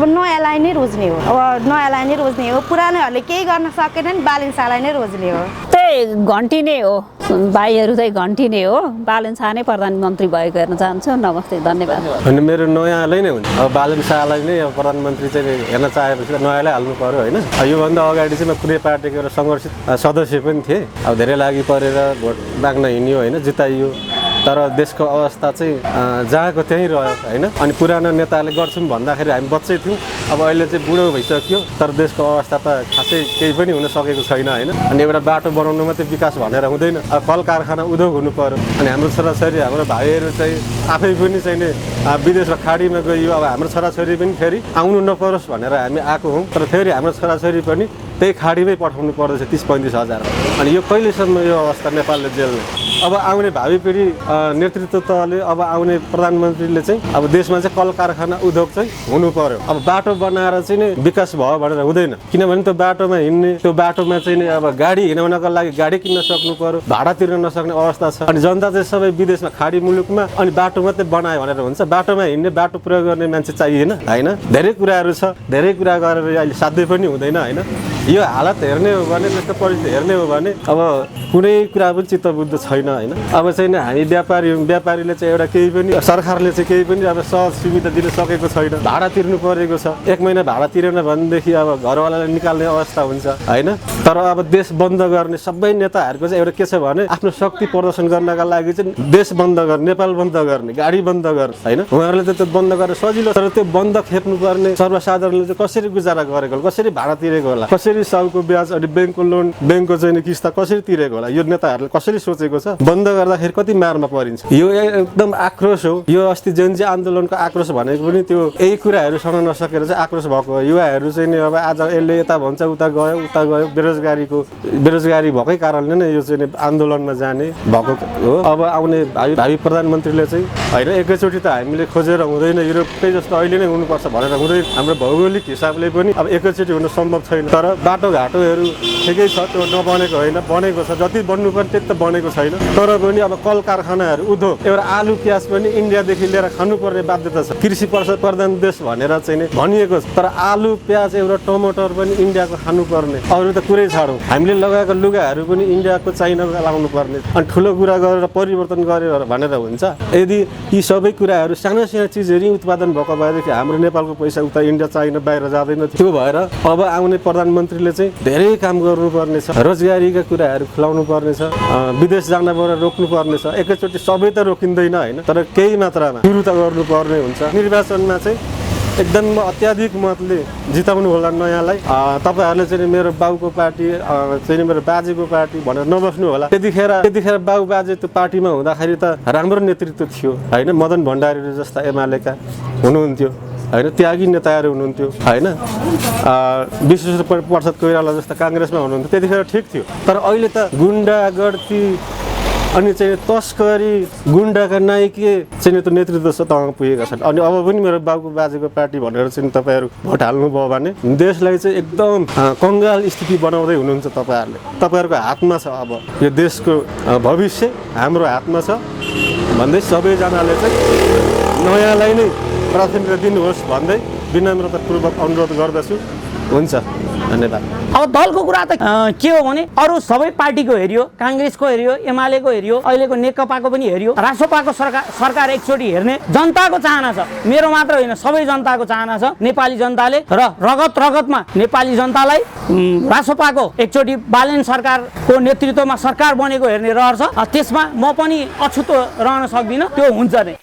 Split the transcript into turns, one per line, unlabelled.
अब नयाँलाई नै रोज्ने हो, अब नयाँलाई नै रोज्ने हो, पुरानोहरूले केही गर्न सकेनन्, बालन शाहलाई नै रोज्ने हो।
त्यही घन्टी नै हो, भाइहरू चाहिँ घन्टी नै हो। बालन शाह नै प्रधानमन्त्री भएको हेर्न चाहन्छु। नमस्ते, धन्यवाद।
अनि मेरो नयाँलाई नै हुन्छ, अब बालन शाहलाई नै अब प्रधानमन्त्री चाहिँ हेर्न चाहेपछि नयाँलाई हाल्नु पर्यो होइन। योभन्दा अगाडि चाहिँ म कुनै पार्टीको एउटा सङ्घर्षित सदस्य पनि थिएँ। अब धेरै लागि परेर भोट माग्न हिँड्यो होइन, जिताइयो, तर देशको अवस्था चाहिँ जहाँको त्यहीँ रह्यो होइन। अनि पुरानो नेताले गर्छौँ भन्दाखेरि हामी बच्चै थियौँ, अब अहिले चाहिँ बुढो भइसक्यो, तर देशको अवस्था त खासै केही पनि हुन सकेको छैन होइन। अनि एउटा बाटो बनाउनु मात्रै विकास भनेर हुँदैन, अब कल कारखाना उद्योग हुनु पर्यो। अनि हाम्रो छोराछोरी हाम्रो भाइहरू चाहिँ आफै पनि चाहिँ विदेशमा खाडीमा गइयो, अब हाम्रो छोराछोरी पनि फेरि आउनु नपरोस् भनेर हामी आएको हौँ, तर फेरि हाम्रो छोराछोरी पनि त्यही खाडीमै पठाउनु पर्दैछ 30-35 हजार। अनि यो कहिलेसम्म यो अवस्था नेपालले झेल्ने? अब आउने भावी पिँढी नेतृत्व तहले, अब आउने प्रधानमन्त्रीले चाहिँ अब देशमा चाहिँ कल कारखाना उद्योग चाहिँ हुनु पर्यो। अब बाटो बनाएर चाहिँ नै विकास भयो भनेर हुँदैन, किनभने त्यो बाटोमा हिँड्ने, त्यो बाटोमा चाहिँ नि अब गाडी हिँड्नको लागि गाडी किन्न सक्नु पर्यो, भाडा तिर्न नसक्ने अवस्था छ। अनि जनता चाहिँ सबै विदेशमा खाडी मुलुकमा, अनि बाटो मात्रै बनायो भनेर हुन्छ? बाटोमा हिँड्ने, बाटो प्रयोग गर्ने मान्छे चाहिएन होइन। धेरै कुराहरू छ, धेरै कुरा गरेर अहिले साध्य पनि हुँदैन होइन। यो हालत हेर्ने हो भने, त्यस्तो परिस्थिति हेर्ने हो भने अब कुनै कुरा पनि चित्तबुद्ध छैन होइन। अब चाहिँ हामी व्यापारी हौँ, व्यापारीले चाहिँ एउटा केही पनि, सरकारले चाहिँ केही पनि अब सहज सुविधा दिन सकेको छैन। भाडा तिर्नु परेको छ, 1 महिना भाडा तिरेन भनेदेखि अब घरवालालाई निकाल्ने अवस्था हुन्छ होइन। तर अब देश बन्द गर्ने सबै नेताहरूको चाहिँ एउटा के छ भने, आफ्नो शक्ति प्रदर्शन गर्नका लागि चाहिँ देश बन्द गर्ने, नेपाल बन्द गर्ने, गाडी बन्द गर्ने होइन। उहाँहरूले त त्यो बन्द गरेर सजिलो, तर त्यो बन्द खेप्नु पर्ने सर्वसाधारणले चाहिँ कसरी गुजारा गरेको होला, कसरी भाडा तिरेको होला, कसरी सालको ब्याज अनि ब्याङ्कको लोन, ब्याङ्कको चाहिँ किस्ता कसरी तिरेको होला, यो नेताहरूले कसरी सोचेको छ? बन्द गर्दाखेरि कति मारमा परिन्छ। यो एकदम आक्रोश हो। यो अस्ति जेनजी आन्दोलनको आक्रोश भनेको पनि त्यो यही कुराहरू सहन नसकेर चाहिँ आक्रोश भएको हो। युवाहरू चाहिँ नि अब आज यसले यता भन्छ उता गयो, बेरोजगारी भएकै कारणले नै यो चाहिँ आन्दोलनमा जाने भएको हो। अब आउने भावी प्रधानमन्त्रीले चाहिँ होइन, एकैचोटि त हामीले खोजेर हुँदैन, युरोपकै जस्तो अहिले नै हुनुपर्छ भनेर हुँदैन। हाम्रो भौगोलिक हिसाबले पनि अब एकैचोटि हुन सम्भव छैन। तर बाटोघाटोहरू ठिकै छ, त्यो नबनेको होइन, बनेको छ, जति बन्नु पर्ने त्यति त बनेको छैन। तर पनि अब कल कारखानाहरू, उद्योग, एउटा आलु प्याज पनि इन्डियादेखि लिएर खानुपर्ने बाध्यता छ। कृषि प्रधान देश भनेर चाहिँ नि भनिएको छ, तर आलु प्याज एउटा टमाटर पनि इन्डियाको खानुपर्ने, अरू त कुरै छाडौँ। हामीले लगाएको लुगाहरू पनि इन्डियाको, चाइनाको लाउनु पर्ने। अनि ठुलो कुरा गरेर परिवर्तन गर्यो भनेर हुन्छ? यदि यी सबै कुराहरू साना साना चिजहरू उत्पादन भएको भएदेखि हाम्रो नेपालको पैसा उता इन्डिया, चाइना बाहिर जाँदैन। त्यो भएर अब आउने प्रधानमन्त्रीले चाहिँ धेरै काम गर्नुपर्ने छ, रोजगारीका कुराहरू खुलाउनु पर्ने छ, विदेश जानबाट रोक्नु पर्ने छ। एकैचोटि सबै त रोकिँदैन होइन, तर केही मात्रामा सुरु त गर्नुपर्ने हुन्छ। निर्वाचनमा चाहिँ एकदम अत्याधिक मतले जिताउनु होला नयाँलाई। तपाईँहरूले चाहिँ मेरो बाउको पार्टी चाहिँ मेरो बाजेको पार्टी भनेर नबस्नु होला। त्यतिखेर बाउ बाजे त्यो पार्टीमा हुँदाखेरि त राम्रो नेतृत्व थियो होइन। मदन भण्डारीहरू जस्ता एमालेका हुनुहुन्थ्यो होइन, त्यागी नेताहरू हुनुहुन्थ्यो होइन। विश्वेश्वर प्रसाद कोइराला जस्ता काङ्ग्रेसमा हुनुहुन्थ्यो, त्यतिखेर ठिक थियो। तर अहिले त गुन्डागर्दी अनि चाहिँ तस्करी, गुन्डाका नायकी चाहिँ त्यो नेतृत्व तहमा पुगेका छन्। अनि अब पनि मेरो बाबुको बाजेको पार्टी भनेर चाहिँ तपाईँहरू भोट हाल्नुभयो भने देशलाई चाहिँ एकदम कङ्गाल स्थिति बनाउँदै हुनुहुन्छ तपाईँहरूले। तपाईँहरूको हातमा छ, अब यो देशको भविष्य हाम्रो हातमा छ भन्दै सबैजनाले चाहिँ नयाँलाई नै प्राथमिकता दिनुहोस् भन्दै विनम्रतापूर्वक अनुरोध गर्दछु। हुन्छ, धन्यवाद।
अब दलको कुरा त के हो भने, अरू सबै पार्टीको हेऱ्यो, काङ्ग्रेसको हेऱ्यो, एमालेको हेऱ्यो, अहिलेको नेकपाको पनि हेऱ्यो, रासोपाको सरकार एकचोटि हेर्ने जनताको चाहना छ। मेरो मात्र होइन, सबै जनताको चाहना छ। नेपाली जनताले र रगतमा नेपाली जनतालाई रासोपाको एकचोटि बालन सरकारको नेतृत्वमा सरकार बनेको हेर्ने रहर छ। त्यसमा म पनि अछुतो रहन सक्दिनँ, त्यो हुन्छ नै।